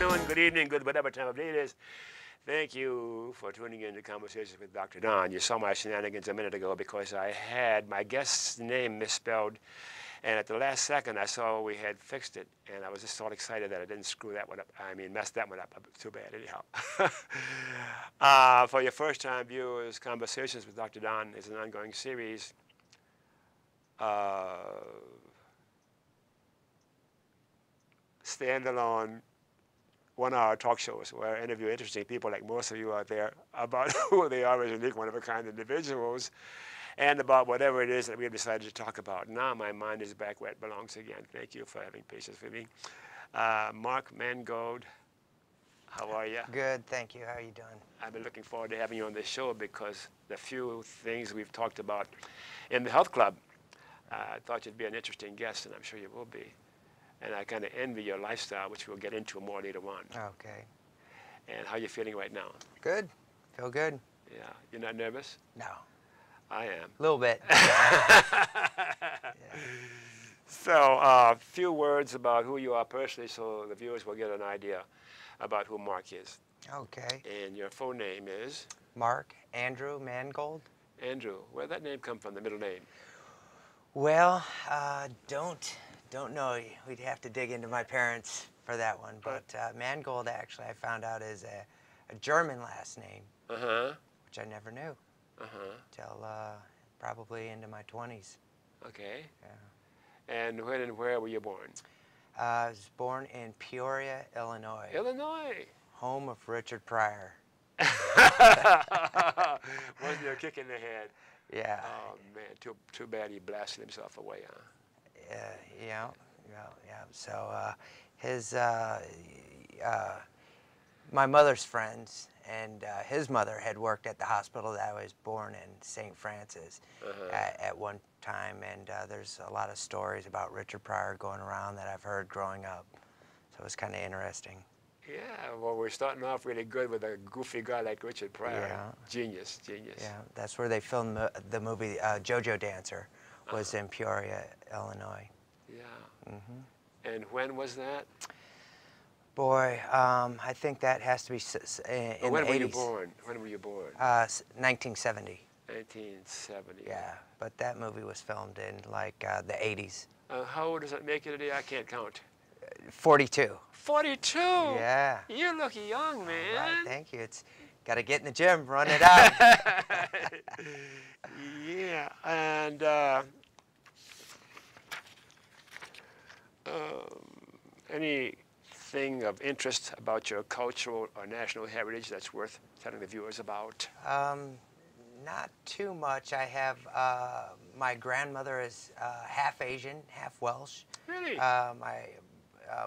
afternoon, good evening, good whatever time of day it is. Thank you for tuning in to Conversations with Dr. Don. You saw my shenanigans a minute ago because I had my guest's name misspelled, and at the last second I saw we had fixed it, and I was just so excited that I didn't screw that one up. I mean, messed that one up. Too bad, anyhow. For your first-time viewers, Conversations with Dr. Don is an ongoing series standalone 1-hour talk shows where I interview interesting people like most of you out there about who they are as unique, one-of-a-kind individuals and about whatever it is that we have decided to talk about. Now my mind is back where it belongs again. Thank you for having patience with me. Mark Mangold, how are you? Good, thank you. How are you doing? I've been looking forward to having you on this show because the few things we've talked about in the health club, I thought you'd be an interesting guest, and I'm sure you will be. And I kind of envy your lifestyle, which we'll get into more later on. Okay. And how are you feeling right now? Good. Feel good. Yeah. You're not nervous? No. I am. A little bit. Yeah. So, a few words about who you are personally so the viewers will get an idea about who Mark is. Okay. And your full name is? Mark Andrew Mangold. Andrew. Where'd that name come from, the middle name? Well, don't know. We'd have to dig into my parents for that one. But Mangold, actually, I found out is a German last name, which I never knew till probably into my 20s. Okay. Yeah. And when and where were you born? I was born in Peoria, Illinois. Illinois. Home of Richard Pryor. Wasn't there a kick in the head? Yeah. Oh, man. Too bad he blasted himself away, huh? Yeah. So my mother's friends and his mother had worked at the hospital that I was born in, St. Francis, at one time, and there's a lot of stories about Richard Pryor going around that I've heard growing up. So it was kind of interesting. Yeah, well, we're starting off really good with a goofy guy like Richard Pryor. Yeah. Genius. Yeah, that's where they filmed the movie JoJo Dancer, was in Peoria, Illinois. Yeah. And when was that? Boy, I think that has to be in when the 80s. were you born? When were you born? 1970. 1970. Yeah, but that movie was filmed in like the 80s. How old does that make you today? I can't count. 42. 42? Yeah. You look young, man. Right, thank you. It's got to get in the gym, run it out. Yeah, and anything of interest about your cultural or national heritage that's worth telling the viewers about? Not too much. I have, my grandmother is half Asian, half Welsh. Really? I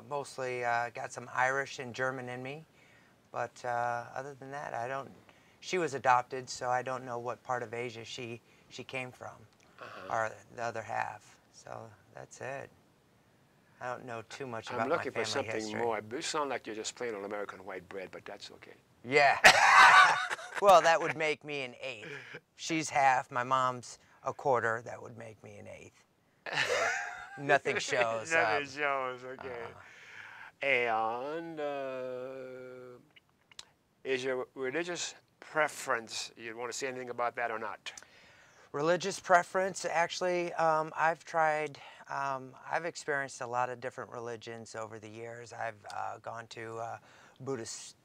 mostly got some Irish and German in me, but other than that, I don't. She was adopted, so I don't know what part of Asia she came from, or the other half. So that's it. I don't know too much about my family history. I'm looking for something more. You sound like you're just plain old American white bread, but that's okay. Yeah. Well, that would make me an eighth. She's half. My mom's a quarter. That would make me an eighth. Nothing shows. Nothing shows, okay. And is your religious preference, you want to say anything about that or not? Religious preference, actually, I've experienced a lot of different religions over the years. I've gone to Buddhist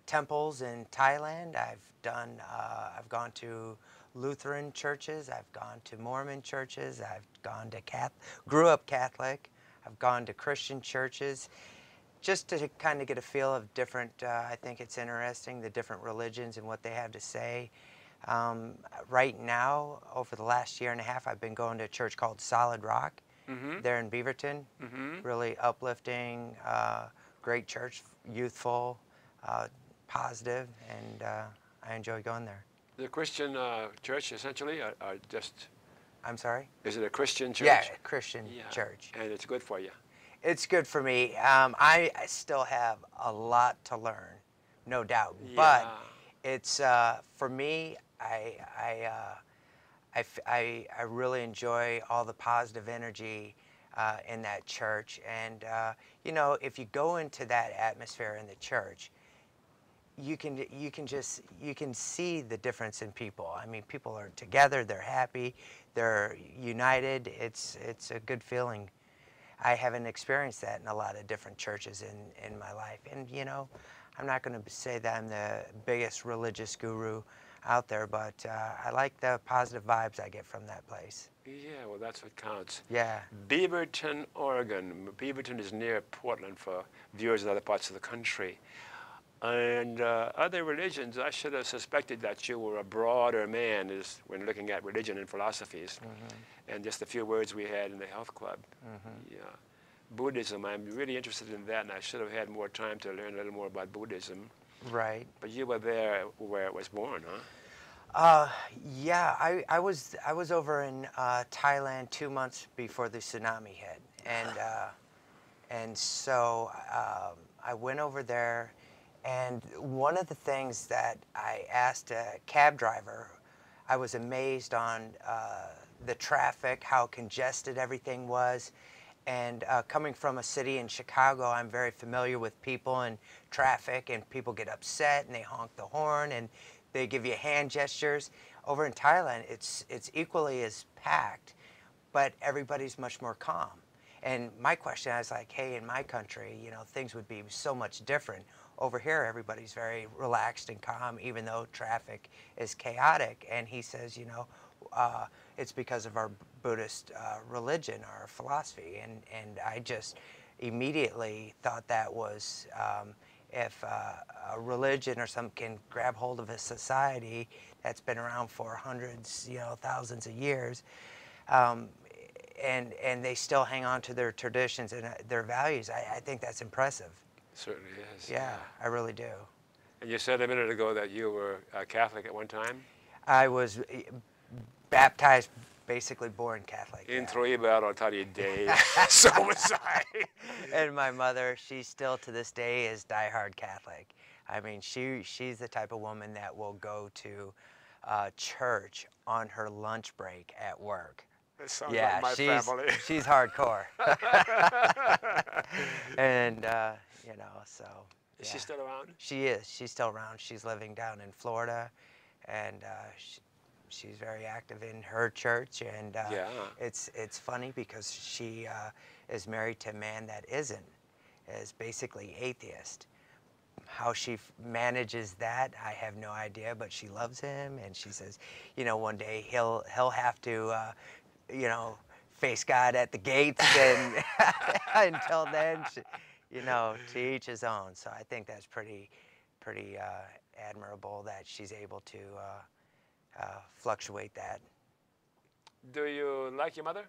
temples in Thailand. I've gone to Lutheran churches. I've gone to Mormon churches. I've gone to grew up Catholic. I've gone to Christian churches, just to kind of get a feel of different. I think it's interesting, the different religions and what they have to say. Right now, over the last year and a half, I've been going to a church called Solid Rock there in Beaverton. Really uplifting, great church, youthful, positive, and I enjoy going there. The Christian church, essentially, or just... I'm sorry? Is it a Christian church? Yeah, Christian church. And it's good for you? It's good for me. I still have a lot to learn, no doubt. Yeah. But it's, for me, I really enjoy all the positive energy in that church. And you know, if you go into that atmosphere in the church, you can see the difference in people. I mean, people are together, they're happy, they're united. It's a good feeling. I haven't experienced that in a lot of different churches in my life. And you know, I'm not going to say that I'm the biggest religious guru out there, but I like the positive vibes I get from that place. Yeah, well, that's what counts. Yeah. Beaverton, Oregon. Beaverton is near Portland for viewers in other parts of the country. And other religions, I should have suspected that you were a broader man when looking at religion and philosophies. And just a few words we had in the health club. Yeah. Buddhism, I'm really interested in that, and I should have had more time to learn a little more about Buddhism. Right. But you were there where it was born, huh? Yeah, I was over in Thailand 2 months before the tsunami hit, and so I went over there, and one of the things that I asked a cab driver, I was amazed on the traffic, how congested everything was. And coming from a city in Chicago, I'm very familiar with people and traffic, and people get upset and they honk the horn and they give you hand gestures. Over in Thailand, it's equally as packed, but everybody's much more calm. And my question, I was like, hey, in my country, you know, things would be so much different. Over here, everybody's very relaxed and calm, even though traffic is chaotic. And he says, you know, it's because of our Buddhist religion, our philosophy. And I just immediately thought that was, if a religion or something can grab hold of a society that's been around for hundreds, you know, thousands of years, and they still hang on to their traditions and their values, I think that's impressive. Certainly is. Yeah, I really do. And you said a minute ago that you were Catholic at one time? I was baptized, basically born Catholic. In Yeah. Troibar Day. So was I. And my mother, she still to this day is diehard Catholic. I mean, she's the type of woman that will go to church on her lunch break at work. That sounds Yeah, like my family. she's hardcore. And you know, so. Is yeah. she still around? She is. She's still around. She's living down in Florida, and she's very active in her church. And Yeah. it's funny because she is married to a man that is basically atheist. How she manages that, I have no idea. But she loves him, and she says, you know, one day he'll have to, you know, face God at the gates, and until then, you know, to each his own. So I think that's pretty admirable that she's able to fluctuate that. Do you like your mother?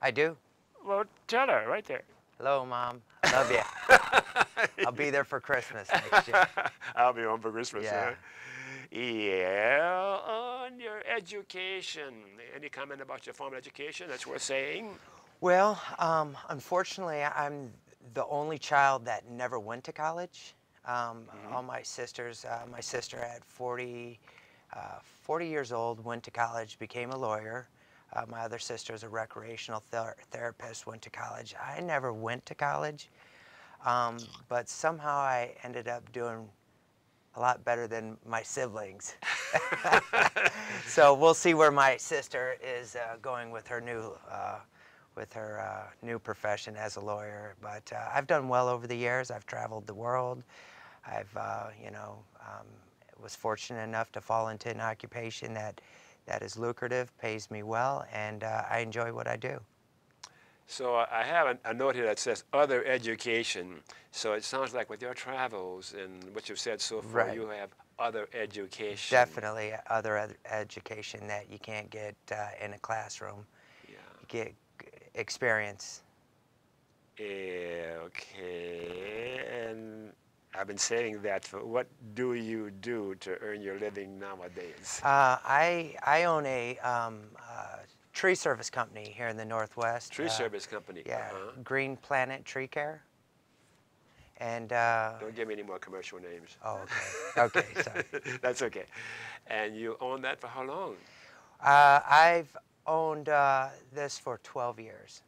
I do. Well, tell her right there. Hello, Mom. I love you. I'll be there for Christmas next year. I'll be home for Christmas. Yeah. Huh? Yeah. On your education, any comment about your formal education that's worth saying? Well, unfortunately, I'm the only child that never went to college. All my sisters, my sister at 40 years old went to college, became a lawyer. My other sister is a recreational therapist, went to college. I never went to college, but somehow I ended up doing a lot better than my siblings. So we'll see where my sister is going with her new profession as a lawyer. But I've done well over the years. I've traveled the world. I've you know, was fortunate enough to fall into an occupation that is lucrative, pays me well, and I enjoy what I do. So I have a note here that says other education. So it sounds like with your travels and what you've said so far, Right. you have other education. Definitely other education that you can't get in a classroom. Yeah. You get experience. Yeah, okay. And I've been saying that. What do you do to earn your living nowadays? I own a tree service company here in the Northwest. Tree service company. Yeah, Green Planet Tree Care. And Don't give me any more commercial names. oh, okay. Okay, sorry. That's okay. And you own that for how long? I've owned this for 12 years.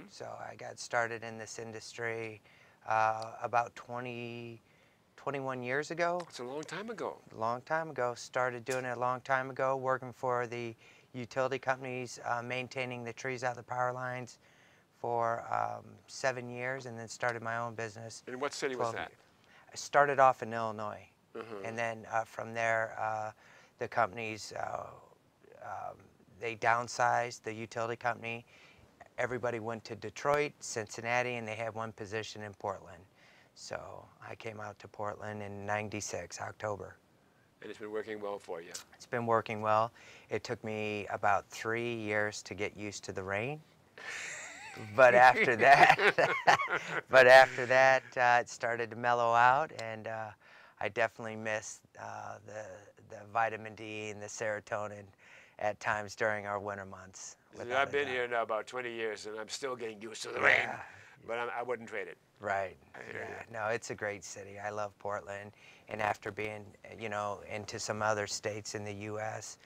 So I got started in this industry about 21 years ago. It's a long time ago. A long time ago. Started doing it a long time ago, working for the utility companies, maintaining the trees out of the power lines for 7 years, and then started my own business. In what city was that? I started off in Illinois, and then from there, the companies, they downsized the utility company. Everybody went to Detroit, Cincinnati, and they had one position in Portland. So I came out to Portland in '96, October. And it's been working well for you. It's been working well. It took me about 3 years to get used to the rain. But after that, it started to mellow out, and I definitely missed the vitamin D and the serotonin at times during our winter months. I've been here now about 20 years, and I'm still getting used to the rain, but I wouldn't trade it. Right. Yeah. No, it's a great city. I love Portland, and after being, you know, into some other states in the U.S.,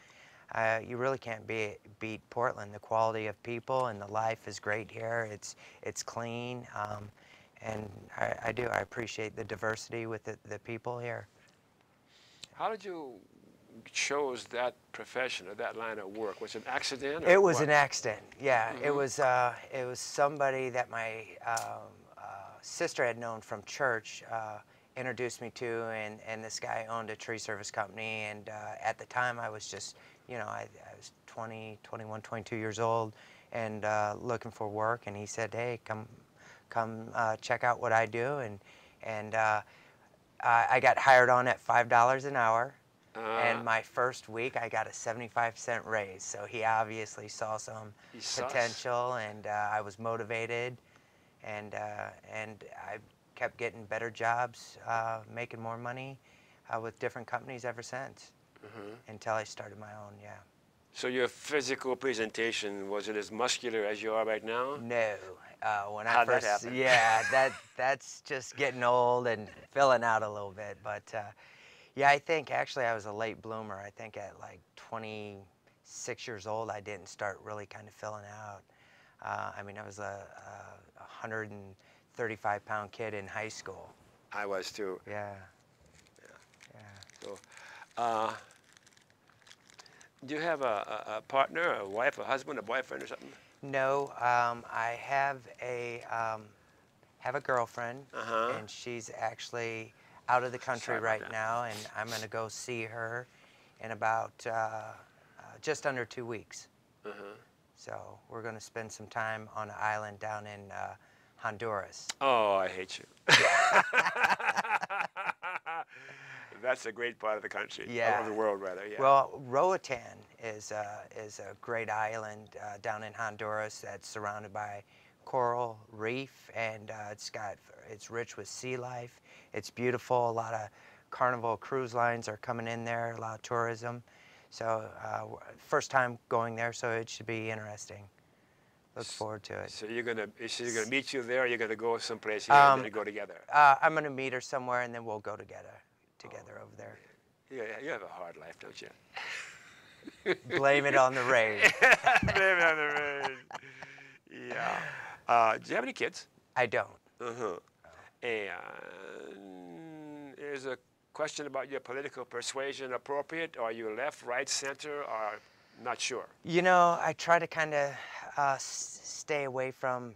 you really can't beat Portland. The quality of people and the life is great here. It's clean, and I appreciate the diversity with the people here. How did you chose that profession or that line of work? Was it an accident? Or it was what? an accident. Yeah, it was somebody that my sister had known from church. Introduced me to, and this guy owned a tree service company, and at the time I was just, you know, I was 20, 21, 22 years old, and looking for work, and he said, hey, come check out what I do, and I got hired on at $5 an hour, and my first week I got a 75-cent raise, so he obviously saw some potential, and I was motivated, and I kept getting better jobs, making more money with different companies ever since, until I started my own, yeah. So your physical presentation, was it as muscular as you are right now? No. When I How'd first, that happen? yeah, that's just getting old and filling out a little bit. But yeah, I think actually I was a late bloomer. I think at like 26 years old, I didn't start really kind of filling out. I mean, I was a 135-pound kid in high school. I was too. Yeah. So, do you have a partner, a wife, a husband, a boyfriend, or something? No, I have a girlfriend, and she's actually out of the country right now, and I'm going to go see her in about just under 2 weeks. So we're going to spend some time on an island down in Honduras. Oh, I hate you. That's a great part of the country, of the world, rather. Yeah. Well, Roatan is a great island down in Honduras that's surrounded by coral reef, and it's rich with sea life. It's beautiful. A lot of Carnival cruise lines are coming in there. A lot of tourism. So first time going there, so it should be interesting. Look forward to it. So is she gonna meet you there, or you're gonna go someplace here and then go together? I'm gonna meet her somewhere, and then we'll go together over there. Yeah, you have a hard life, don't you? Blame it on the rain. Blame it on the rain. Yeah. Do you have any kids? I don't. And is a question about your political persuasion appropriate? Are you left, right, center, or not sure? You know, I try to kind of stay away from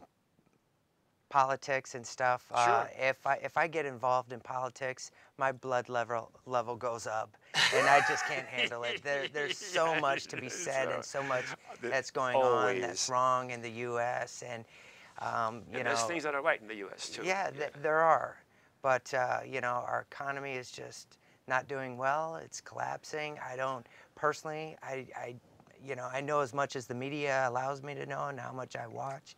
politics and stuff. Sure. If I get involved in politics, my blood level goes up, and I just can't handle it. There's so much to be said, and so much that's going on that's wrong in the U.S. And you know, there's things that are right in the U.S. too. Yeah, there are, but you know, our economy is just not doing well. It's collapsing. I don't personally. You know, I know as much as the media allows me to know, and how much I watch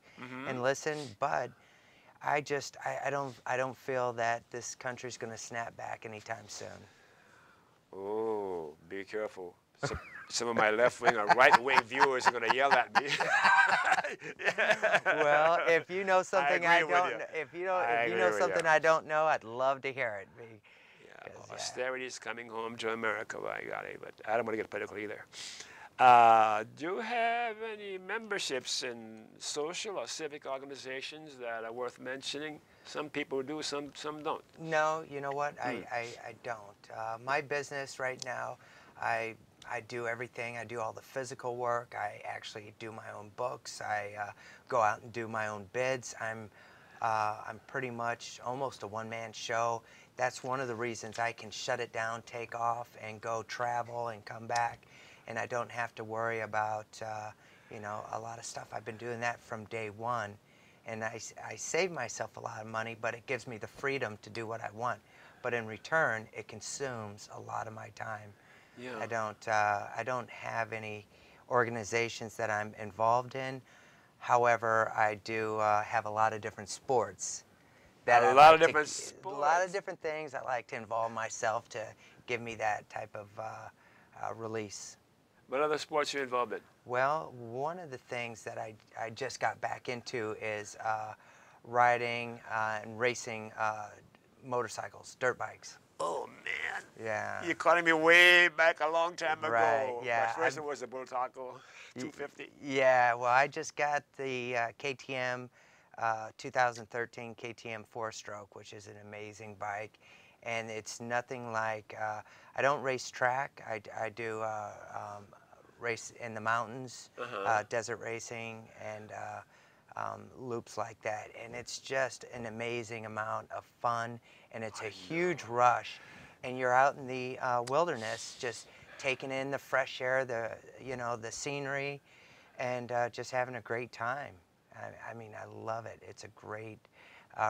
and listen, but I don't feel that this country's going to snap back anytime soon. Oh, be careful. Some of my left-wing or right-wing viewers are going to yell at me. Well, if you know something I don't know, I'd love to hear it. Austerity is coming home to America, by golly, but I don't want to get political either. Do you have any memberships in social or civic organizations that are worth mentioning? Some people do, some don't. No, you know what? Hmm. I don't. My business right now, I I do everything. I do all the physical work. I actually do my own books. I go out and do my own bids. I'm pretty much almost a one-man show. That's one of the reasons I can shut it down, take off, and go travel and come back, and I don't have to worry about you know, a lot of stuff. I've been doing that from day one, and I save myself a lot of money, but it gives me the freedom to do what I want. But in return, it consumes a lot of my time. Yeah. I don't have any organizations that I'm involved in. However, I do have a lot of different sports that A I lot of like to, different a lot of sports. different things I like to involve myself to give me that type of release. What other sports are you involved in? Well, one of the things that I just got back into is riding and racing motorcycles, dirt bikes. Oh man, Yeah. you're calling me way back a long time Right, ago. My yeah. first one was a Bull Taco 250. Yeah, well, I just got the KTM 2013 KTM 4-stroke, which is an amazing bike. And it's nothing like, I don't race track. I do race in the mountains, Uh-huh. desert racing, and loops like that. And it's just an amazing amount of fun, and it's a huge rush. And you're out in the wilderness just taking in the fresh air, the, you know, the scenery, and just having a great time. I mean, I love it. It's a great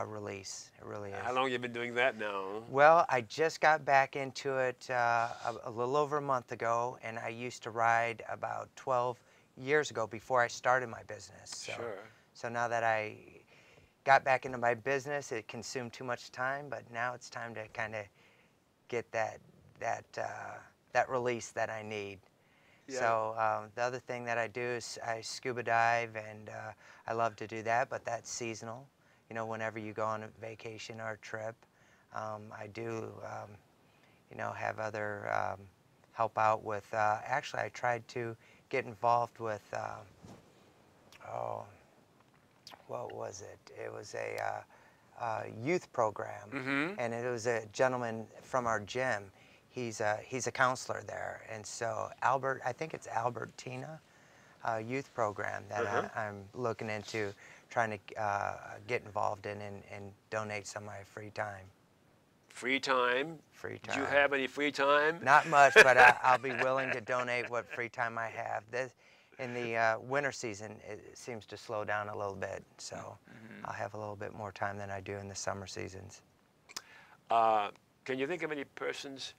release. It really is. How long you been doing that now? Well, I just got back into it a little over a month ago, and I used to ride about 12 years ago before I started my business. So, Sure. so now that I got back into my business, it consumed too much time, but now it's time to kind of get that release that I need. Yeah. So the other thing that I do is I scuba dive, and I love to do that, but that's seasonal. You know, whenever you go on a vacation or a trip, I do, you know, have other help out with. Actually, I tried to get involved with. Oh, what was it? It was a youth program, Mm-hmm. and it was a gentleman from our gym. He's a counselor there, and so Albert, I think it's Albertina youth program that Uh-huh. I'm looking into, trying to get involved in and donate some of my free time. Free time. Free Do you time. have any free time? Not much, but I'll be willing to donate what free time I have. In the winter season, it seems to slow down a little bit, so I'll have a little bit more time than I do in the summer seasons. Can you think of any persons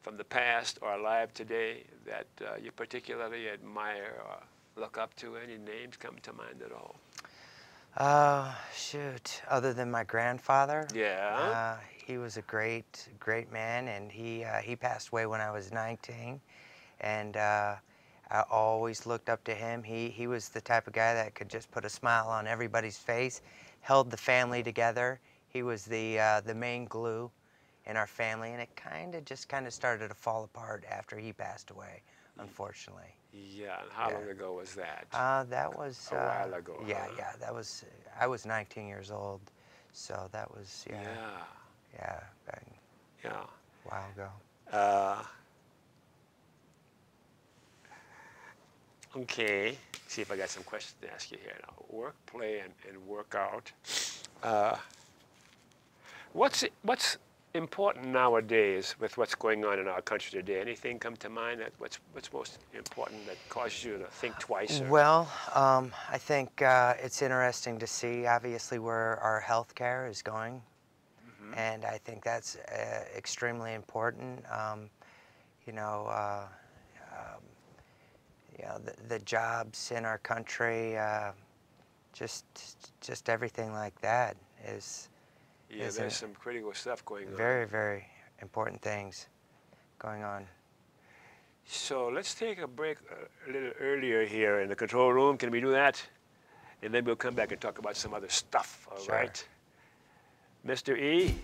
from the past or alive today that you particularly admire or look up to? Any names come to mind at all? Shoot. Other than my grandfather, Yeah. he was a great man, and he passed away when I was 19, and I always looked up to him. He was the type of guy that could just put a smile on everybody's face, held the family together. He was the main glue in our family, and it kind of started to fall apart after he passed away, unfortunately. Yeah. And how long ago was that? That was A while ago. Yeah, Huh? yeah. That was. I was 19 years old, so that was Yeah. yeah, Yeah. a while ago. Okay. See if I got some questions to ask you here now. Work, play, and work out. What's important nowadays with what's going on in our country today? Anything come to mind that what's most important that causes you to think twice? Or? Well, I think it's interesting to see, obviously, where our health care is going, and I think that's extremely important. You know, the jobs in our country, just everything like that is. Yeah, there's some critical stuff going on. Very, very important things going on. So let's take a break a little earlier here in the control room. Can we do that? And then we'll come back and talk about some other stuff, all Sure. right? Mr. E?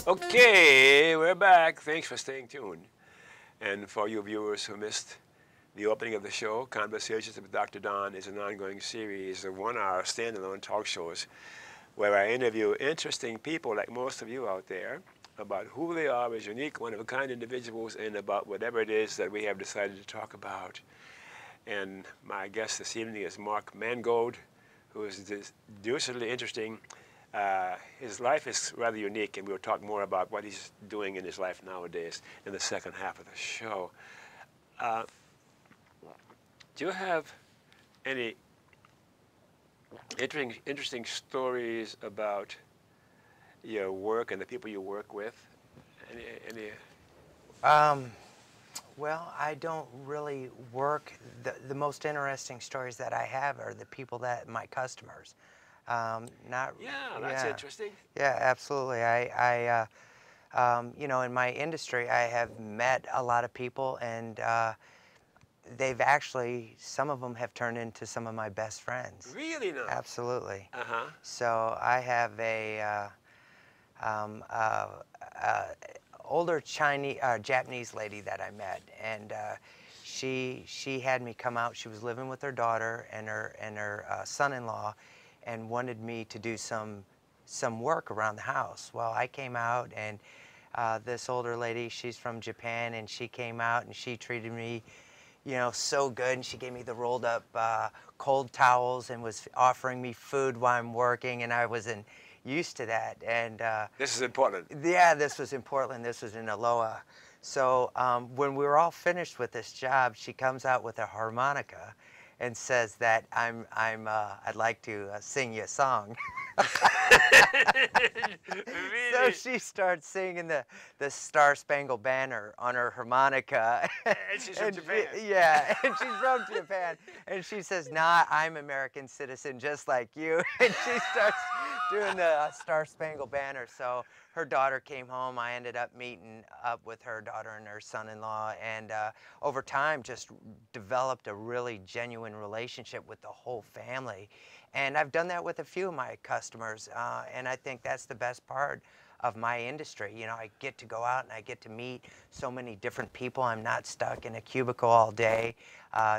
Okay, we're back. Thanks for staying tuned. And for you viewers who missed the opening of the show, Conversations with Dr. Don is an ongoing series of 1 hour standalone talk shows where I interview interesting people like most of you out there about who they are as unique, one-of-a-kind individuals and about whatever it is that we have decided to talk about. And my guest this evening is Mark Mangold, who is deucedly interesting. His life is rather unique, and we'll talk more about what he's doing in his life nowadays in the second half of the show. Uh, do you have any interesting stories about your work and the people you work with? Any Well, I don't really work. The most interesting stories that I have are the people that my customers. Not. Yeah, that's Yeah. interesting. Yeah, absolutely. You know, in my industry, I have met a lot of people, and they've actually, some of them have turned into some of my best friends. Really now? Absolutely. Uh-huh. So I have a um, uh, uh, older Chinese, Japanese lady that I met, and she had me come out. She was living with her daughter and her son-in-law, and wanted me to do some work around the house. Well, I came out, and this older lady, she's from Japan, and she came out and she treated me, you know, so good. And she gave me the rolled up cold towels and was offering me food while I'm working, and I wasn't used to that. And This is important. yeah, this was in Portland. This was in Aloha. So when we were all finished with this job, she comes out with a harmonica and says that I'd like to sing you a song. So Really? she starts singing the Star Spangled Banner on her harmonica. And she's from Japan. Yeah, and she's from Japan. And she says, "Nah, I'm American citizen just like you." And she starts doing the Star Spangled Banner. So her daughter came home. I ended up meeting up with her daughter and her son-in-law, and over time just developed a really genuine relationship with the whole family. And I've done that with a few of my customers, and I think that's the best part of my industry. You know, I get to go out and I get to meet so many different people. I'm not stuck in a cubicle all day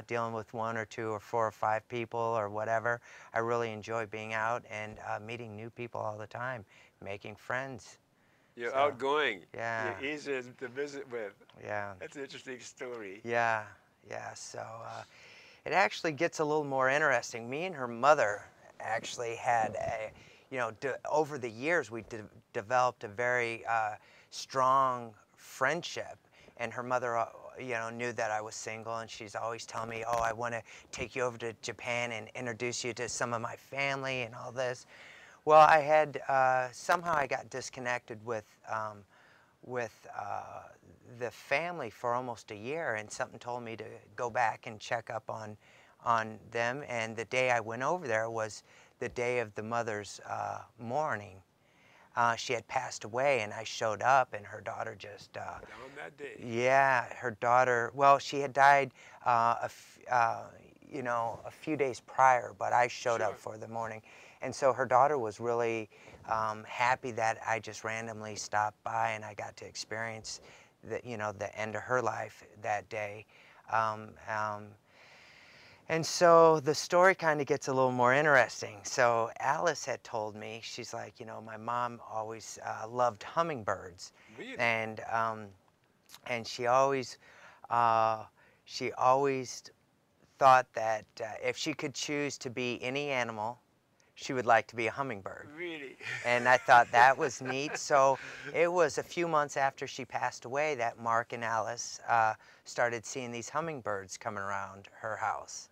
dealing with 1 or 2 or 4 or 5 people or whatever. I really enjoy being out and meeting new people all the time, making friends. You're So, outgoing. yeah. You're easy to visit with. Yeah. That's an interesting story. Yeah. Yeah. So it actually gets a little more interesting. Me and her mother actually had a, you know, over the years we developed a very strong friendship. And her mother, you know, knew that I was single, and she's always telling me, "Oh, I want to take you over to Japan and introduce you to some of my family and all this." Well, I had somehow I got disconnected with the family for almost a year, and something told me to go back and check up on them. And the day I went over there was the day of the mother's mourning. She had passed away, and I showed up, and her daughter just On that day. yeah, her daughter. Well, she had died you know, a few days prior, but I showed Sure. up for the morning. And so her daughter was really happy that I just randomly stopped by, and I got to experience the, you know, the end of her life that day. Um, um, and so the story kind of gets a little more interesting. So Alice had told me, she's like, you know, my mom always loved hummingbirds, Really? and she always thought that if she could choose to be any animal, she would like to be a hummingbird. Really? And I thought that was neat. So it was a few months after she passed away that Mark and Alice started seeing these hummingbirds coming around her house.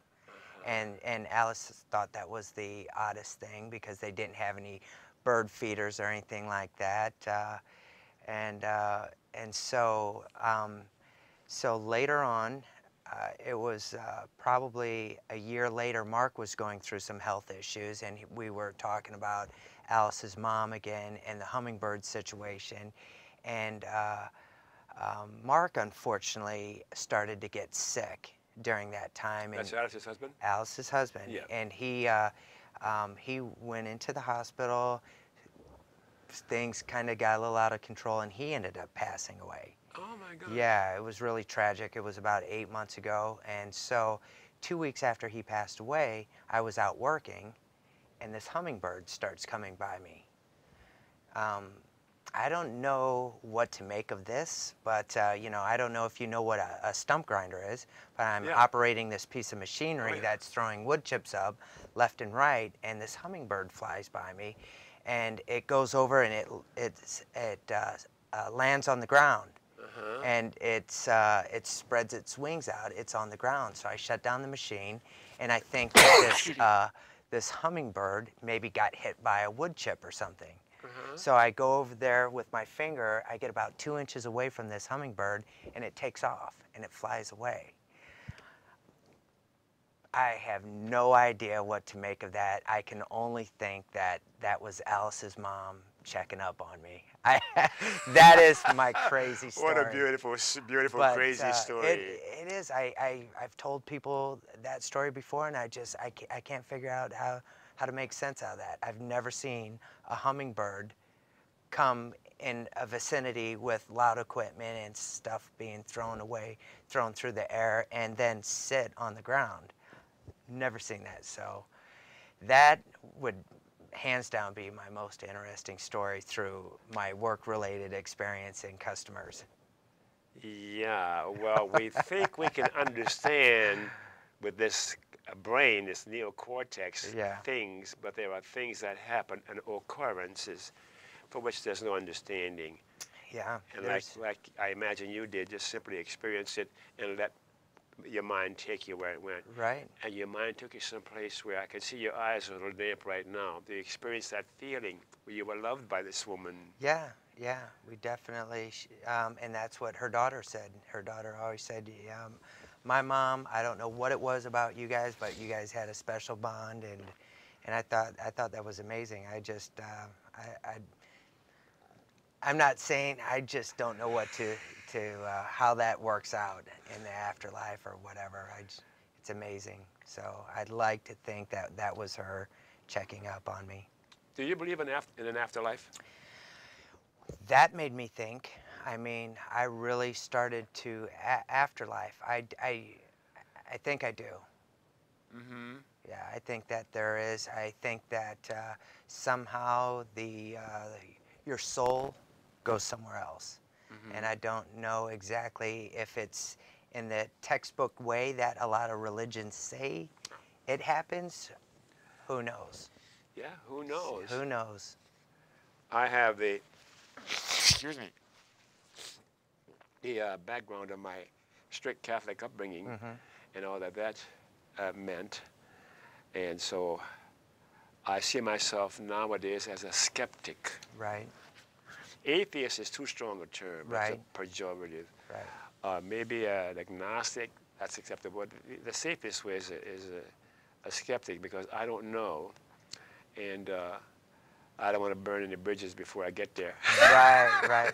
And Alice thought that was the oddest thing because they didn't have any bird feeders or anything like that. And so so later on, it was probably a year later, Mark was going through some health issues, and we were talking about Alice's mom again and the hummingbird situation. And Mark, unfortunately, started to get sick during that time. That's And Alice's husband? Alice's husband. Yeah. And he went into the hospital, things kind of got a little out of control, and he ended up passing away. Oh my God. Yeah, it was really tragic. It was about 8 months ago, and so 2 weeks after he passed away, I was out working, and this hummingbird starts coming by me. I don't know what to make of this, but you know, I don't know if you know what a stump grinder is, but I'm Yeah. operating this piece of machinery Oh, yeah. that's throwing wood chips up left and right, and this hummingbird flies by me, and it goes over and it lands on the ground, Uh-huh. and it spreads its wings out. It's on the ground, so I shut down the machine, and I think that this hummingbird maybe got hit by a wood chip or something. Uh-huh. So I go over there with my finger, I get about 2 inches away from this hummingbird, and it takes off, and it flies away. I have no idea what to make of that. I can only think that that was Alice's mom checking up on me. That is my crazy story. What a beautiful, beautiful, But crazy story. it is. I've told people that story before, and I can't figure out how to make sense out of that. I've never seen a hummingbird come in a vicinity with loud equipment and stuff being thrown through the air, and then sit on the ground. Never seen that. So that would hands down be my most interesting story through my work-related experience in customers. Yeah, well, we think we can understand with this brain, this neocortex Yeah. things, but there are things that happen and occurrences for which there's no understanding. Yeah. And like I imagine you did, just simply experience it and let your mind take you where it went. Right. And your mind took you someplace where I can see your eyes are a little damp right now. Do you experience that feeling where you were loved by this woman? Yeah. Yeah. We definitely, and that's what her daughter said. Her daughter always said, my mom, I don't know what it was about you guys, but you guys had a special bond, and I thought that was amazing. I just, I'm not saying, I just don't know what to how that works out in the afterlife or whatever. It's amazing. So I'd like to think that that was her checking up on me. Do you believe in an afterlife? That made me think. I mean, I really started to afterlife. I think I do. Mm-hmm. Yeah, I think that there is. I think that somehow your soul goes somewhere else. Mm-hmm. And I don't know exactly if it's in the textbook way that a lot of religions say it happens. Who knows? Yeah, who knows? Who knows? I have the, excuse me, the background of my strict Catholic upbringing and all that meant. And so I see myself nowadays as a skeptic. Right. Atheist is too strong a term. Right. It's a pejorative. Right. Maybe an agnostic, that's acceptable. The safest way is a skeptic, because I don't know, and I don't want to burn any bridges before I get there. Right, right.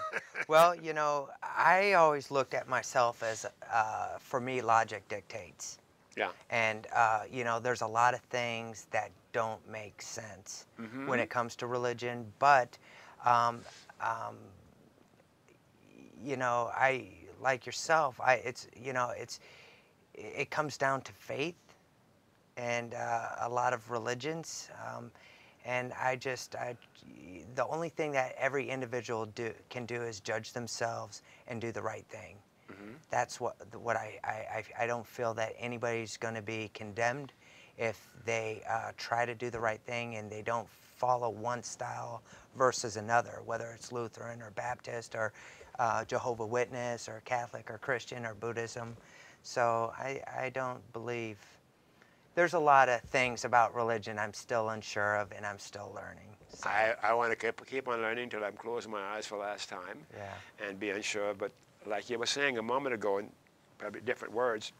Well, you know, I always looked at myself as, for me, logic dictates. Yeah. And, you know, there's a lot of things that don't make sense when it comes to religion, but, you know, like yourself, it comes down to faith and a lot of religions. And the only thing that every individual can do is judge themselves and do the right thing. That's what I don't feel that anybody's going to be condemned if they try to do the right thing and they don't follow one style versus another, whether it's Lutheran or Baptist or Jehovah's Witness or Catholic or Christian or Buddhism. So I don't believe. There's a lot of things about religion I'm still unsure of and I'm still learning. So. I want to keep on learning until I'm closing my eyes for the last time and be unsure. But like you were saying a moment ago, in probably different words,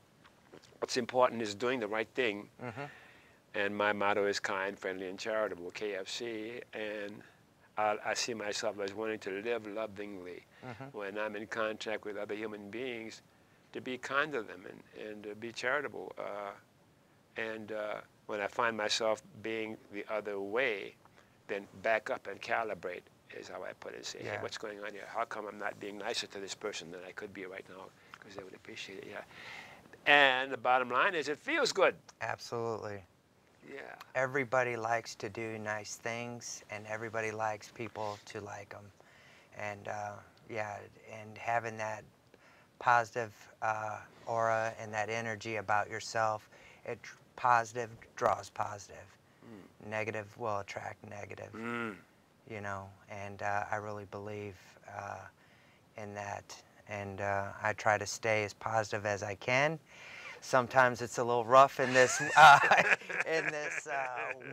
what's important is doing the right thing. And my motto is kind, friendly, and charitable, KFC. And I see myself as wanting to live lovingly when I'm in contact with other human beings, to be kind to them and be charitable. And when I find myself being the other way, then back up and calibrate is how I put it. Say, hey, Yeah. what's going on here? How come I'm not being nicer to this person than I could be right now? Because they would appreciate it, yeah. And the bottom line is it feels good. Absolutely. Yeah. Everybody likes to do nice things, and everybody likes people to like them. And yeah, and having that positive aura and that energy about yourself, positive draws positive. Negative will attract negative, Mm. you know, and I really believe in that. And I try to stay as positive as I can. Sometimes it's a little rough in this in this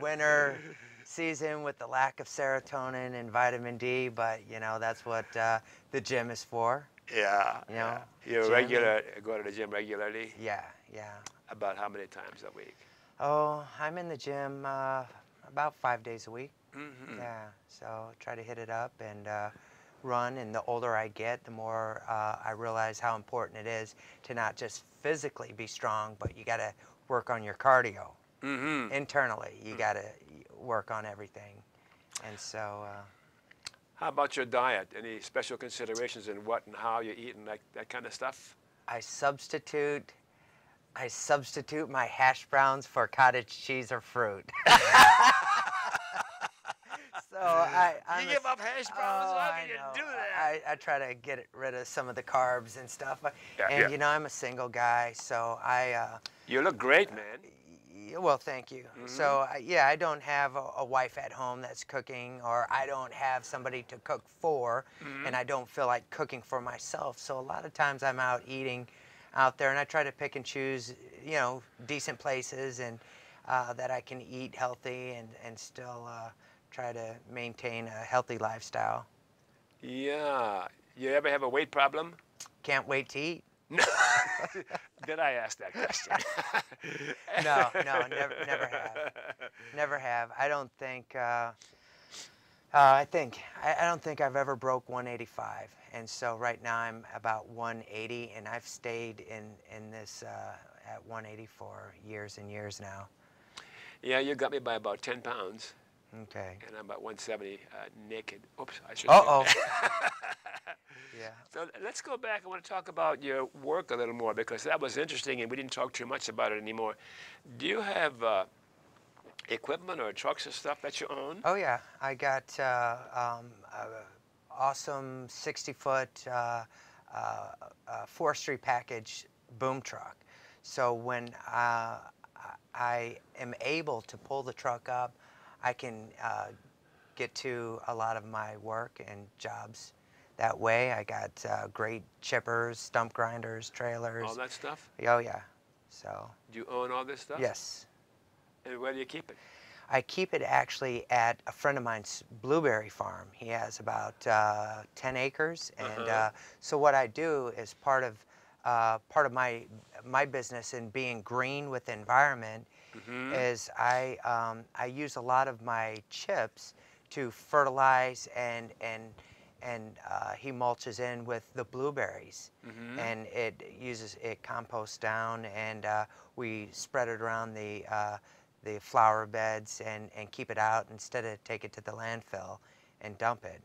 winter season with the lack of serotonin and vitamin D, but you know that's what the gym is for. Yeah, You yeah. know, You're gym. regular, go to the gym regularly? Yeah, yeah. About how many times a week? Oh, I'm in the gym about 5 days a week. Mm-hmm. Yeah, so try to hit it up and run. And the older I get, the more I realize how important it is to not just physically be strong, but you got to work on your cardio. Mm-hmm. Internally, you got to work on everything. And so How about your diet? Any special considerations in what and how you eat and that kind of stuff? I substitute my hash browns for cottage cheese or fruit. So I'm You give up hash browns? oh, How I can you know. do that? I try to get rid of some of the carbs and stuff. Yeah, And yeah. you know, I'm a single guy, so You look great, man. well, thank you. So yeah, I don't have a wife at home that's cooking, or I don't have somebody to cook for, and I don't feel like cooking for myself. So a lot of times I'm out eating out there, and I try to pick and choose, you know, decent places and that I can eat healthy and still try to maintain a healthy lifestyle. Yeah. You ever have a weight problem? Can't wait to eat. No. Did I ask that question? No, no, never have. Never have. I don't think. I don't think I've ever broke 185, and so right now I'm about 180, and I've stayed in this at 180 for years and years now. Yeah, you got me by about 10 pounds, Okay. and I'm about 170 naked. Oops, I should Uh-oh. say. Yeah. So let's go back. I want to talk about your work a little more because that was interesting, and we didn't talk too much about it anymore. Do you have equipment or trucks and stuff that you own? Oh yeah, I got a awesome 60-foot forestry package boom truck. So when I am able to pull the truck up, I can get to a lot of my work and jobs that way. I got great chippers, stump grinders, trailers. All that stuff? Oh yeah. So Do you own all this stuff? yes. And where do you keep it? I keep it actually at a friend of mine's blueberry farm. He has about 10 acres, and so what I do is part of my business in being green with the environment is I use a lot of my chips to fertilize and he mulches in with the blueberries, and it composts down, and we spread it around the flower beds and keep it out instead of take it to the landfill and dump it.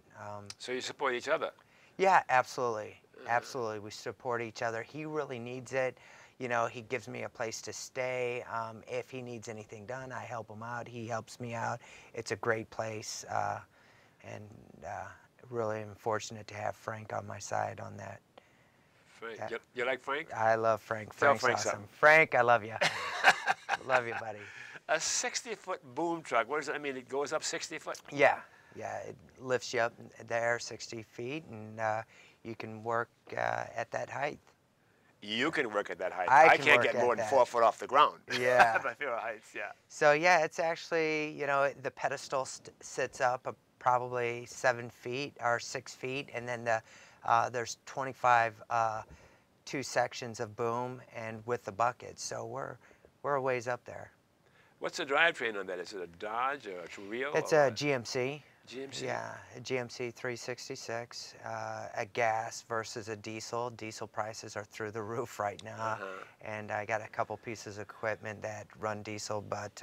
So you support each other? Yeah, absolutely. Absolutely. We support each other. He really needs it. You know, he gives me a place to stay. If he needs anything done, I help him out. He helps me out. It's a great place. And really am fortunate to have Frank on my side on that. Frank. You like Frank? I love Frank. Tell Frank's Frank awesome. something. Frank, I love you. Love you, buddy. A 60-foot boom truck. What does that mean? It goes up 60 foot? Yeah, yeah. It lifts you up there 60 feet, and you can work at that height. You can work at that height. I can can't work get at more than that. 4 foot off the ground. Yeah. At your heights, yeah. So yeah, it's actually, you know, the pedestal sits up probably 7 feet or 6 feet, and then there's 25 two sections of boom and with the bucket. So we're a ways up there. What's the drivetrain on that? Is it a Dodge or a Trujillo? It's or a GMC. GMC? Yeah, a GMC 366, a gas versus a diesel. Diesel prices are through the roof right now, and I got a couple pieces of equipment that run diesel, but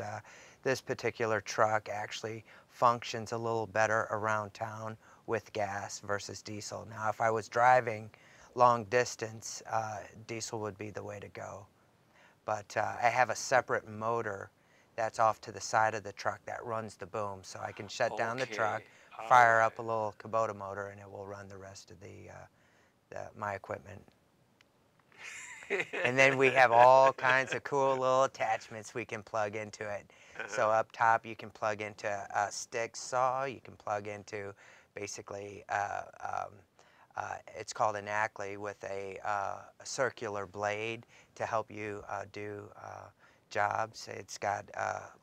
this particular truck actually functions a little better around town with gas versus diesel. Now, if I was driving long distance, diesel would be the way to go. But I have a separate motor that's off to the side of the truck that runs the boom, so I can shut down the truck, All fire right. up a little Kubota motor, and it will run the rest of my equipment. And then we have all kinds of cool little attachments we can plug into it. So up top you can plug into a stick saw, you can plug into basically, it's called an Ackley with a circular blade to help you do jobs. It's got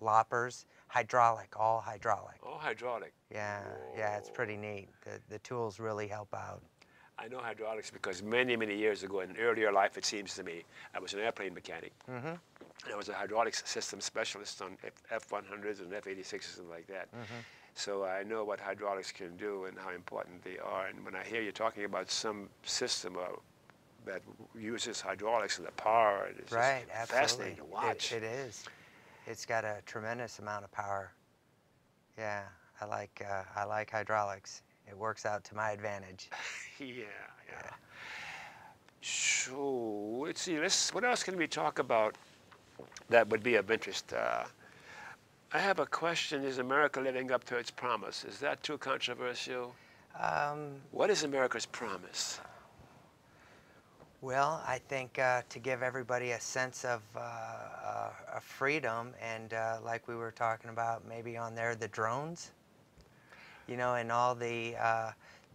loppers, hydraulic, all hydraulic. Oh, hydraulic. Yeah, yeah, it's pretty neat. The tools really help out. I know hydraulics because many, many years ago, in earlier life, it seems to me, I was an airplane mechanic. Mm-hmm. And I was a hydraulics system specialist on F-100s and F-86s and like that. Mm-hmm. So I know what hydraulics can do and how important they are. And when I hear you talking about some system that uses hydraulics and the power, it's Right, just absolutely. fascinating to watch. It is. It's got a tremendous amount of power. Yeah, I like hydraulics. It works out to my advantage. Yeah. So let's see. What else can we talk about that would be of interest? I have a question. Is America living up to its promise? Is that too controversial? What is America's promise? Well, I think to give everybody a sense of freedom, and like we were talking about, maybe on there, the drones, you know, and all the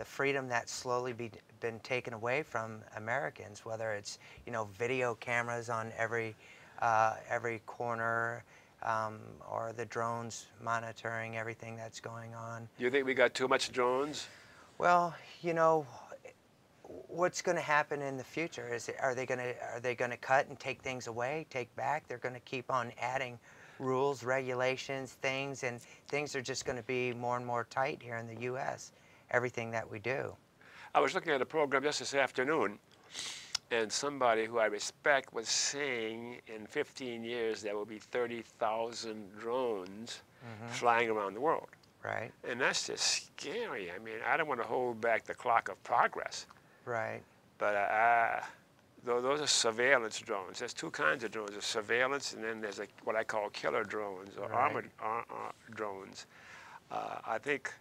freedom that's slowly been taken away from Americans, whether it's, you know, video cameras on every corner, or the drones monitoring everything that's going on. Do you think we got too much drones? Well, you know, what's going to happen in the future is, are they going to cut and take things away, take back? They're going to keep on adding rules, regulations, things, and things are just going to be more and more tight here in the U.S. Everything that we do. I was looking at a program just this afternoon, and somebody who I respect was saying in 15 years there will be 30,000 drones flying around the world. Right. And that's just scary. I mean, I don't want to hold back the clock of progress. Right. But those are surveillance drones. There's two kinds of drones. There's surveillance, and then there's what I call killer drones or armored drones. I think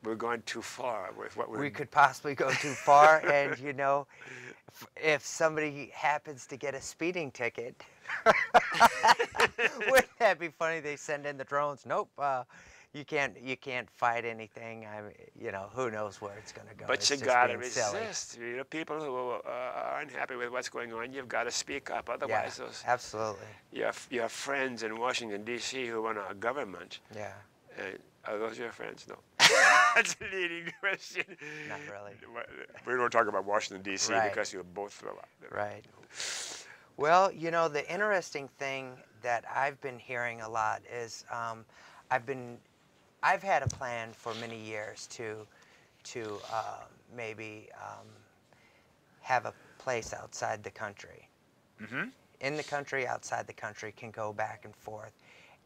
we're going too far with what we could possibly go too far, and you know, if somebody happens to get a speeding ticket, wouldn't that be funny? They send in the drones. Nope, you can't fight anything. You know, who knows where it's going to go. But it's you just got to being resist. silly. You know, people who are unhappy with what's going on, you've got to speak up. Otherwise, Yeah, those absolutely. you have friends in Washington D.C. who run our government. Yeah. Are those your friends? No. That's a leading question. Not really. We don't talk about Washington, D.C. Right. because you'll both throw up. Right. Well, you know, the interesting thing that I've been hearing a lot is I've had a plan for many years to maybe have a place outside the country. Mm-hmm. In the country, outside the country, can go back and forth.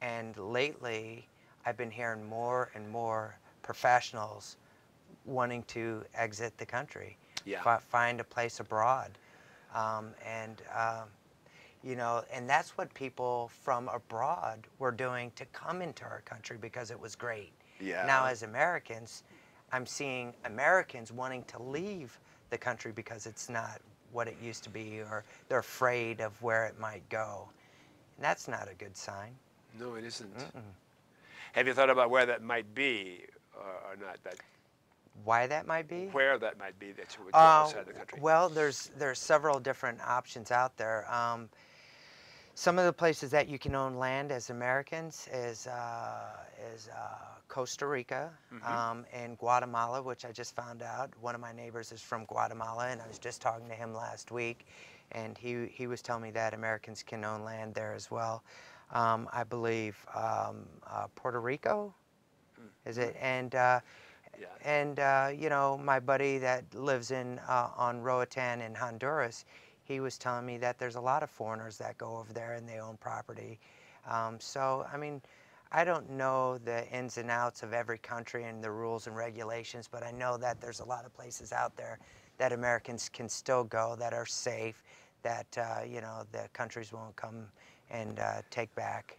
And lately, I've been hearing more and more professionals wanting to exit the country, find a place abroad. You know, and that's what people from abroad were doing to come into our country because it was great. Yeah. Now, as Americans, I'm seeing Americans wanting to leave the country because it's not what it used to be, or they're afraid of where it might go. And that's not a good sign. No, it isn't. Mm-mm. Have you thought about where that might be or not? Why that might be? Where that might be that you would go outside the country? Well, there's several different options out there. Some of the places that you can own land as Americans is Costa Rica, and Guatemala, which I just found out. One of my neighbors is from Guatemala, and I was just talking to him last week, and he was telling me that Americans can own land there as well. I believe Puerto Rico, is it? And you know, my buddy that lives on Roatan in Honduras, he was telling me that there's a lot of foreigners that go over there and they own property. So, I mean, I don't know the ins and outs of every country and the rules and regulations, but I know that there's a lot of places out there that Americans can still go that are safe, that you know, the countries won't come and take back.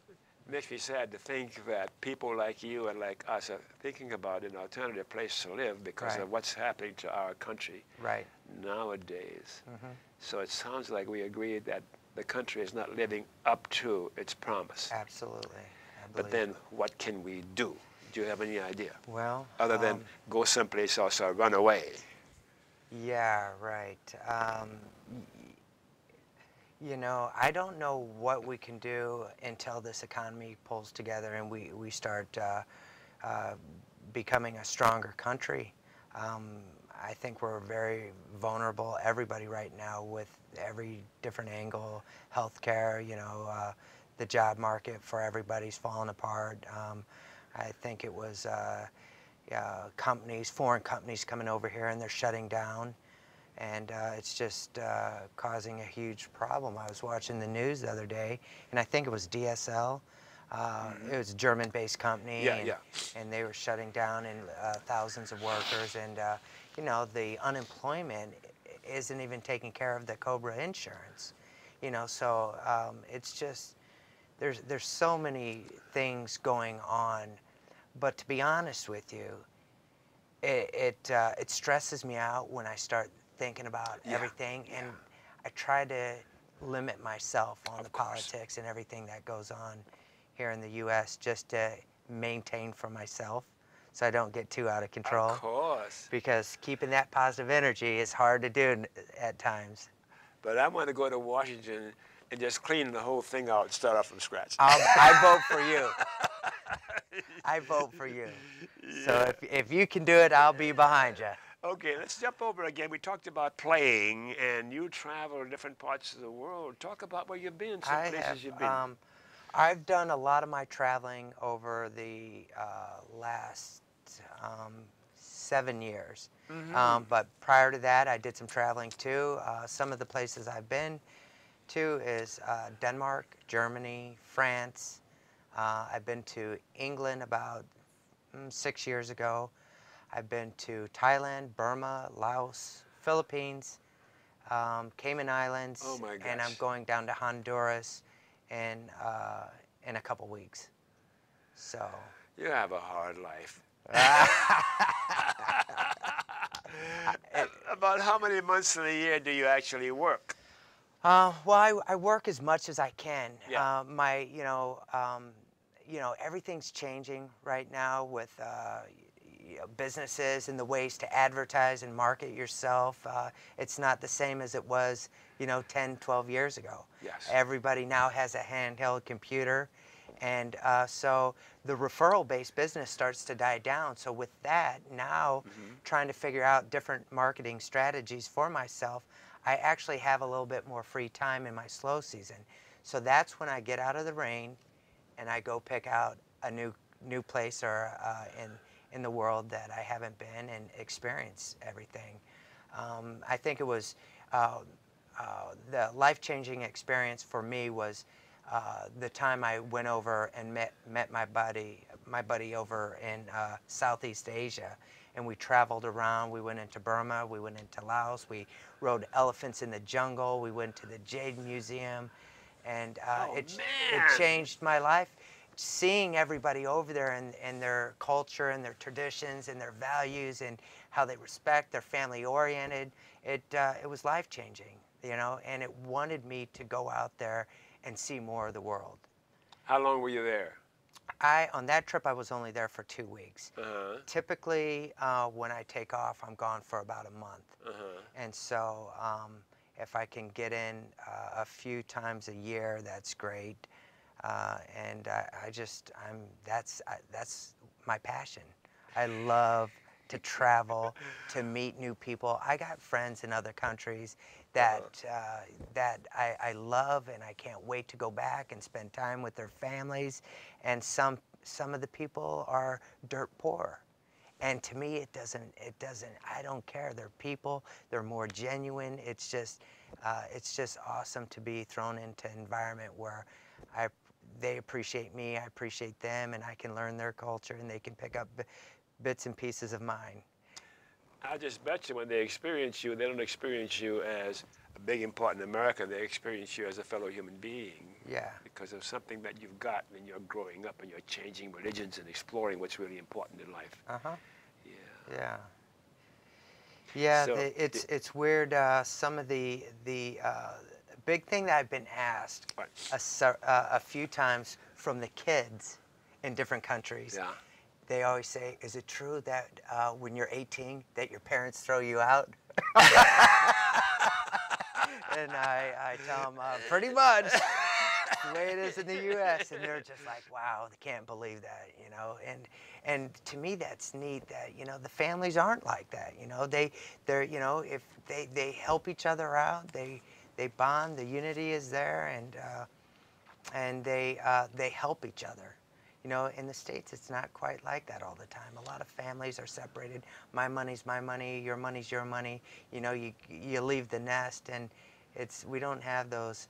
It makes me sad to think that people like you and like us are thinking about an alternative place to live because Right. of what's happening to our country Right. nowadays. Hmm. So it sounds like we agree that the country is not living up to its promise. Absolutely. I But believe. then what can we do? Do you have any idea? Well, Other than go someplace else or run away? yeah, right. You know, I don't know what we can do until this economy pulls together and we start uh, becoming a stronger country. Um, I think we're very vulnerable, everybody right now, with every different angle, healthcare, you know, the job market for everybody's falling apart. I think it was companies, foreign companies coming over here and they're shutting down. And it's just causing a huge problem. I was watching the news the other day, and I think it was DSL. It was a German-based company, Yeah, and, yeah. and they were shutting down and thousands of workers. And you know, the unemployment isn't even taking care of the COBRA insurance. You know, so it's just there's so many things going on. But to be honest with you, it stresses me out when I start thinking about Yeah, everything, yeah. and I try to limit myself on the Of course. politics and everything that goes on here in the U.S. just to maintain for myself, so I don't get too out of control. Of course. Because keeping that positive energy is hard to do at times. But I want to go to Washington and just clean the whole thing out and start off from scratch. I vote for you. I vote for you. So Yeah. if you can do it, I'll be behind you. Okay, let's jump over again. We talked about playing, and you travel to different parts of the world. Talk about where you've been, some I have. places you've been. I've done a lot of my traveling over the last 7 years. But prior to that, I did some traveling too. Some of the places I've been to is Denmark, Germany, France. I've been to England about 6 years ago. I've been to Thailand, Burma, Laos, Philippines, Cayman Oh Islands, my and I'm gosh. going down to Honduras in a couple weeks. So. You have a hard life. About how many months in the year do you actually work? Well, I work as much as I can. Yeah. You know, everything's changing right now with businesses and the ways to advertise and market yourself. It's not the same as it was, you know, 10, 12 years ago. Yes. Everybody now has a handheld computer. And so the referral-based business starts to die down. So with that, now trying to figure out different marketing strategies for myself, I actually have a little bit more free time in my slow season. So that's when I get out of the rain and I go pick out a new place or in the world that I haven't been and experience everything. I think it was the life-changing experience for me was the time I went over and met my buddy over in Southeast Asia, and we traveled around. We went into Burma, we went into Laos, we rode elephants in the jungle, we went to the Jade Museum, and it changed my life. Seeing everybody over there and their culture and their traditions and their values and how they respect, they're family oriented, it was life changing, you know, and it wanted me to go out there and see more of the world. How long were you there? On that trip, I was only there for 2 weeks. Typically, when I take off, I'm gone for about a month. And so if I can get in a few times a year, that's great. And that's my passion. I love to travel, to meet new people. I got friends in other countries that I love, and I can't wait to go back and spend time with their families. And some of the people are dirt poor. And to me, it doesn't, I don't care. They're people, they're more genuine. It's just awesome to be thrown into an environment where they appreciate me, I appreciate them, and I can learn their culture, and they can pick up bits and pieces of mine. I just bet you when they experience you, they don't experience you as a big important American. They experience you as a fellow human being. Yeah. Because of something that you've got when you're growing up and you're changing religions and exploring what's really important in life. Uh-huh. Yeah. Yeah. Yeah, So, it's weird. Some of the big thing that I've been asked what? a few times from the kids in different countries. Yeah. They always say, "Is it true that when you're 18 that your parents throw you out?" And I tell them, pretty much the way it is in the U.S. And they're just like, "Wow, they can't believe that," you know. And to me, that's neat that, you know, the families aren't like that. You know, they're you know, if they help each other out, they bond, the unity is there, and they help each other. You know, in the States, it's not quite like that all the time. A lot of families are separated. My money's my money, your money's your money. You know, you leave the nest, and we don't have those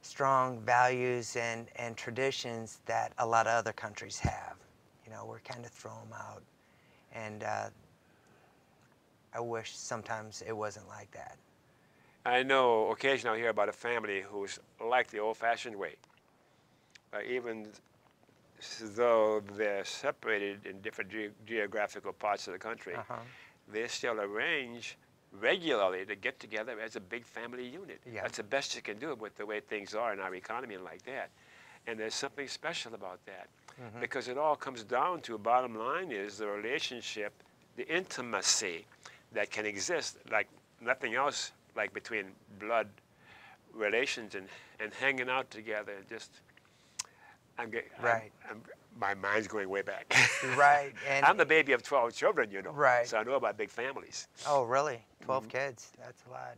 strong values and traditions that a lot of other countries have. You know, we're kind of throw them out, and I wish sometimes it wasn't like that. I know occasionally I hear about a family who's like the old-fashioned way. Even though they're separated in different geographical parts of the country, they still arrange regularly to get together as a big family unit. Yeah. That's the best you can do with the way things are in our economy and like that. And there's something special about that, because it all comes down to, bottom line is the relationship, the intimacy that can exist like nothing else, like between blood relations and hanging out together and just, my mind's going way back. Right. And I'm the baby of 12 children, you know. Right. So I know about big families. Oh, really? 12 kids? That's a lot.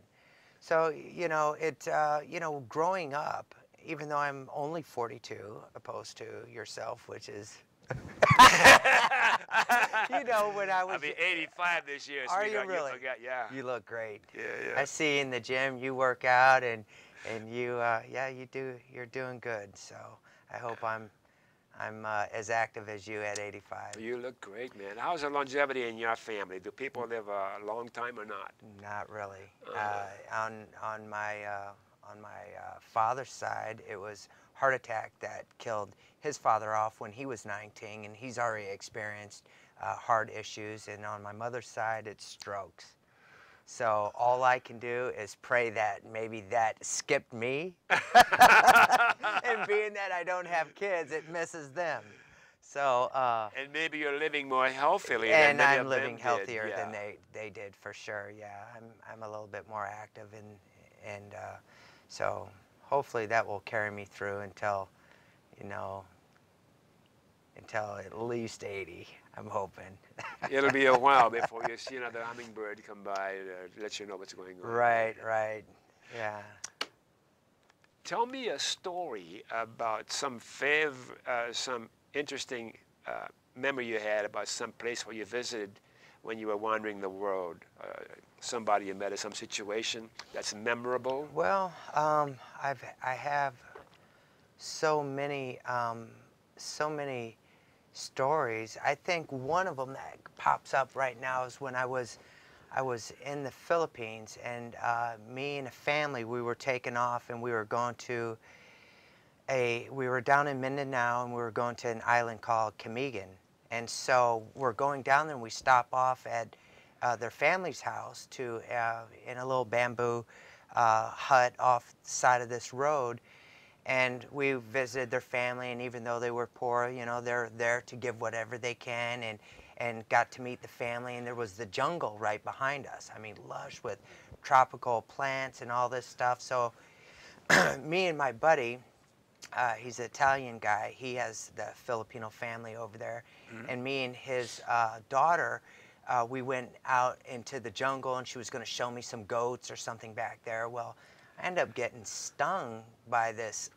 So, you know, you know, growing up, even though I'm only 42, opposed to yourself, which is, you know, when I was... I'll be 85 this year. Are you really? You forgot, yeah. You look great. Yeah, yeah. I see in the gym, you work out, and you, yeah, you're doing good. So I hope I'm as active as you at 85. You look great, man. How's the longevity in your family? Do people live a long time or not? Not really. On my father's side, it was heart attack that killed his father off when he was 19, and he's already experienced heart issues. And on my mother's side, it's strokes. So all I can do is pray that maybe that skipped me. And being that I don't have kids, it misses them. So and maybe you're living more healthily and than many I'm of living them healthier did. than Yeah. they did, for sure. Yeah, I'm a little bit more active, and so hopefully that will carry me through until, you know, until at least 80. I'm hoping. It'll be a while before you see another hummingbird come by to let you know what's going on. Right, right. Yeah. Tell me a story about some interesting memory you had about some place where you visited when you were wandering the world. Somebody you met at some situation that's memorable. Well, I have so many stories. I think one of them that pops up right now is when I was in the Philippines, and me and a family, we were taken off, and we were going to we were down in Mindanao, and we were going to an island called Camigan. And so we're going down there, and we stop off at their family's house in a little bamboo hut off the side of this road. And we visited their family, and even though they were poor, you know, they're there to give whatever they can, and got to meet the family. And there was the jungle right behind us. I mean, lush with tropical plants and all this stuff. So me and my buddy, he's an Italian guy. He has the Filipino family over there. And me and his daughter, we went out into the jungle, and she was going to show me some goats or something back there. Well, I ended up getting stung by this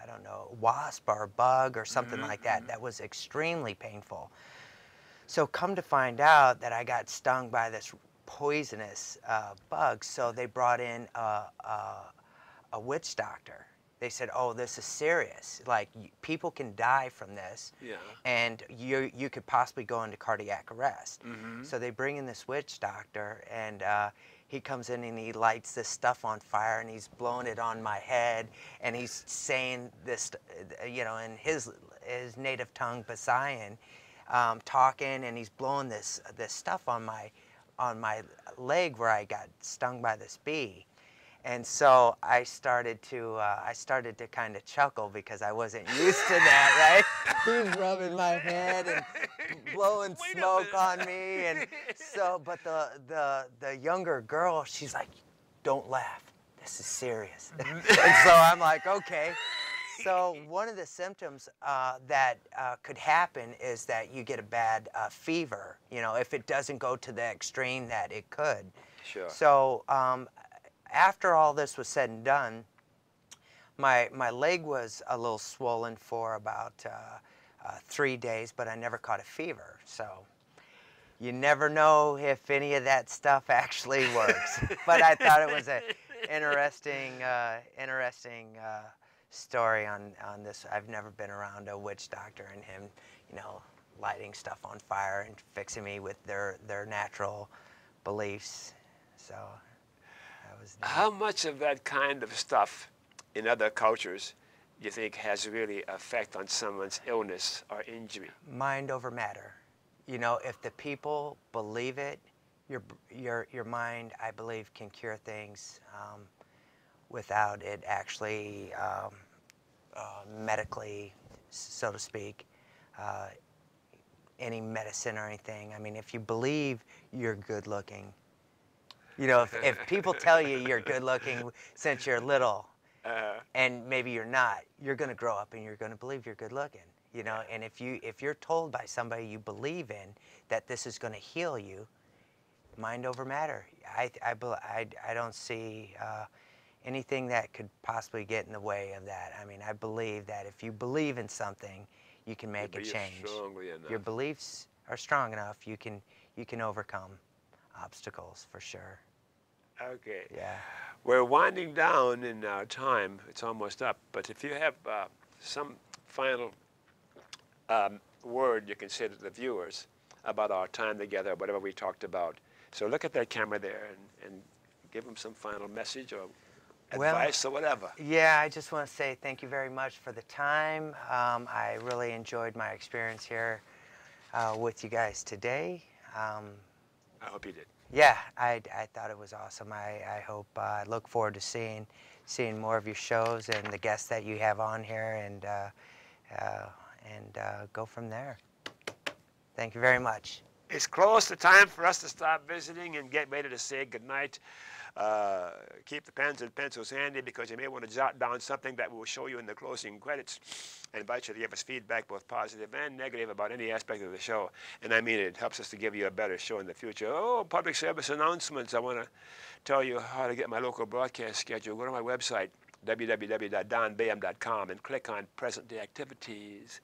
I don't know, wasp or bug or something like that. That was extremely painful. So come to find out that I got stung by this poisonous bug. So they brought in a a witch doctor. They said, "Oh, this is serious. Like people can die from this, Yeah. and you could possibly go into cardiac arrest." Mm-hmm. So they bring in this witch doctor, and he comes in and he lights this stuff on fire, and he's blowing it on my head, and he's saying this, you know, in his native tongue, Visayan, talking, and he's blowing this stuff on my leg where I got stung by this bee. And so I started to kind of chuckle because I wasn't used to that, right? He's rubbing my head and blowing smoke on me, and so. But the younger girl, she's like, "Don't laugh. This is serious." And so I'm like, "Okay." So one of the symptoms that could happen is that you get a bad fever. You know, if it doesn't go to the extreme that it could. Sure. So after all this was said and done, my leg was a little swollen for about 3 days, but I never caught a fever. So you never know if any of that stuff actually works. But I thought it was an interesting story on this. I've never been around a witch doctor and him, you know, lighting stuff on fire and fixing me with their natural beliefs. So that was neat. How much of that kind of stuff in other cultures do you think has really effect on someone's illness or injury? Mind over matter. You know, if the people believe it, your mind, I believe, can cure things without it actually medically, so to speak, any medicine or anything. I mean, if you believe you're good looking, you know, if people tell you you're good looking since you're little, and maybe you're not, you're going to grow up and you're going to believe you're good looking. You know, and if you're told by somebody you believe in that this is going to heal you, mind over matter. I don't see anything that could possibly get in the way of that. I mean, I believe that if you believe in something, you can make a change. Your beliefs are strong enough, you can overcome obstacles for sure. Okay. Yeah. We're winding down in our time. It's almost up. But if you have some final word you can say to the viewers about our time together, whatever we talked about. So look at that camera there and give them some final message or advice or whatever. Yeah, I just want to say thank you very much for the time. I really enjoyed my experience here with you guys today. I hope you did. Yeah, I thought it was awesome. I hope, I look forward to seeing more of your shows and the guests that you have on here, and go from there. Thank you very much. It's close to time for us to stop visiting and get ready to say goodnight. Keep the pens and pencils handy because you may want to jot down something that we'll show you in the closing credits. I invite you to give us feedback, both positive and negative, about any aspect of the show. And I mean, it helps us to give you a better show in the future. Oh, public service announcements. I want to tell you how to get my local broadcast schedule. Go to my website, www.donbayham.com, and click on present-day activities.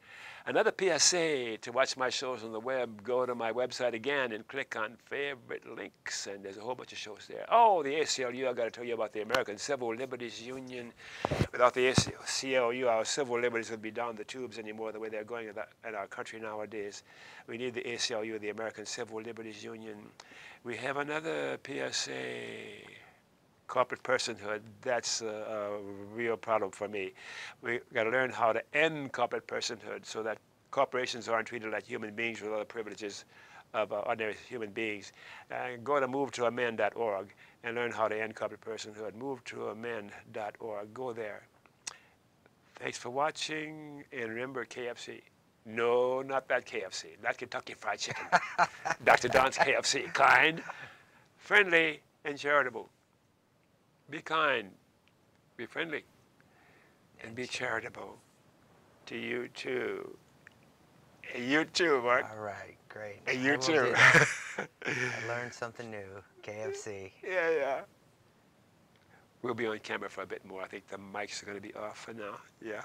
Another PSA, to watch my shows on the web, go to my website again and click on favorite links, and there's a whole bunch of shows there. Oh, the ACLU, I've got to tell you about the American Civil Liberties Union. Without the ACLU, our civil liberties would be down the tubes anymore the way they're going in our country nowadays. We need the ACLU, the American Civil Liberties Union. We have another PSA. Corporate personhood, that's a real problem for me. We've got to learn how to end corporate personhood so that corporations aren't treated like human beings with other privileges of ordinary human beings. Go to movetoamend.org and learn how to end corporate personhood. Movetoamend.org. Go there. Thanks for watching, and remember KFC. No, not that KFC. Not Kentucky Fried Chicken. Dr. Don's KFC. Kind, friendly, and charitable. Be kind, be friendly, and be charitable to you too. And you too, Mark. All right, great. And you too. I learned something new, KFC. Yeah. We'll be on camera for a bit more. I think the mics are going to be off for now. Yeah.